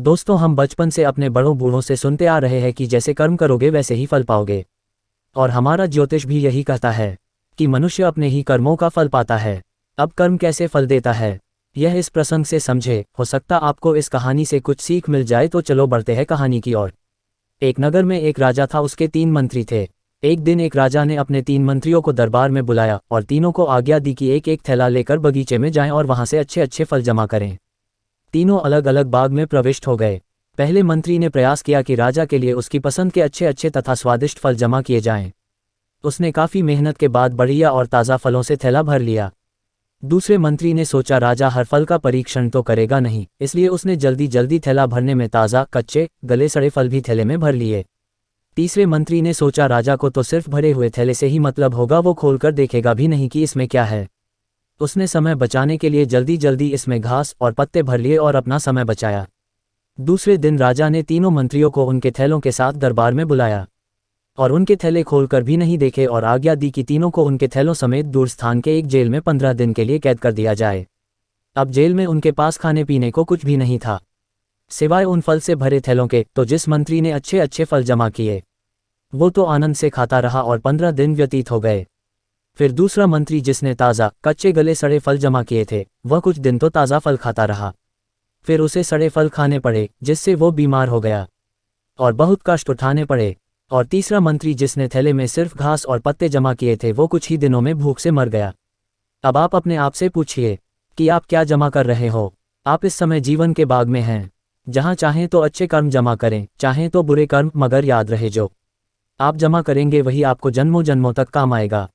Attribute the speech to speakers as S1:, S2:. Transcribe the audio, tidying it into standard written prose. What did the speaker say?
S1: दोस्तों, हम बचपन से अपने बड़ों बूढ़ों से सुनते आ रहे हैं कि जैसे कर्म करोगे वैसे ही फल पाओगे। और हमारा ज्योतिष भी यही कहता है कि मनुष्य अपने ही कर्मों का फल पाता है। अब कर्म कैसे फल देता है, यह इस प्रसंग से समझे। हो सकता आपको इस कहानी से कुछ सीख मिल जाए, तो चलो बढ़ते हैं कहानी की ओर। एक नगर में एक राजा था, उसके 3 मंत्री थे। एक दिन एक राजा ने अपने 3 मंत्रियों को दरबार में बुलाया और तीनों को आज्ञा दी कि एक एक थैला लेकर बगीचे में जाएं और वहां से अच्छे अच्छे फल जमा करें। तीनों अलग अलग बाग में प्रविष्ट हो गए। पहले मंत्री ने प्रयास किया कि राजा के लिए उसकी पसंद के अच्छे अच्छे तथा स्वादिष्ट फल जमा किए जाएं। उसने काफ़ी मेहनत के बाद बढ़िया और ताज़ा फलों से थैला भर लिया। दूसरे मंत्री ने सोचा राजा हर फल का परीक्षण तो करेगा नहीं, इसलिए उसने जल्दी जल्दी थैला भरने में ताज़ा, कच्चे, गले सड़े फल भी थैले में भर लिए। तीसरे मंत्री ने सोचा राजा को तो सिर्फ भरे हुए थैले से ही मतलब होगा, वो खोलकर देखेगा भी नहीं कि इसमें क्या है। उसने समय बचाने के लिए जल्दी जल्दी इसमें घास और पत्ते भर लिए और अपना समय बचाया। दूसरे दिन राजा ने तीनों मंत्रियों को उनके थैलों के साथ दरबार में बुलाया और उनके थैले खोलकर भी नहीं देखे और आज्ञा दी कि तीनों को उनके थैलों समेत दूर स्थान के एक जेल में 15 दिन के लिए कैद कर दिया जाए। अब जेल में उनके पास खाने पीने को कुछ भी नहीं था सिवाय उन फल से भरे थैलों के। तो जिस मंत्री ने अच्छे अच्छे फल जमा किए वो तो आनंद से खाता रहा और 15 दिन व्यतीत हो गए। फिर दूसरा मंत्री जिसने ताज़ा, कच्चे, गले सड़े फल जमा किए थे, वह कुछ दिन तो ताज़ा फल खाता रहा। फिर उसे सड़े फल खाने पड़े, जिससे वो बीमार हो गया और बहुत कष्ट उठाने पड़े। और तीसरा मंत्री जिसने थैले में सिर्फ घास और पत्ते जमा किए थे, वो कुछ ही दिनों में भूख से मर गया। अब आप अपने आप से पूछिए कि आप क्या जमा कर रहे हो। आप इस समय जीवन के बाग में हैं, जहां चाहें तो अच्छे कर्म जमा करें, चाहें तो बुरे कर्म, मगर याद रहे जो आप जमा करेंगे वही आपको जन्मों जन्मों तक काम आएगा।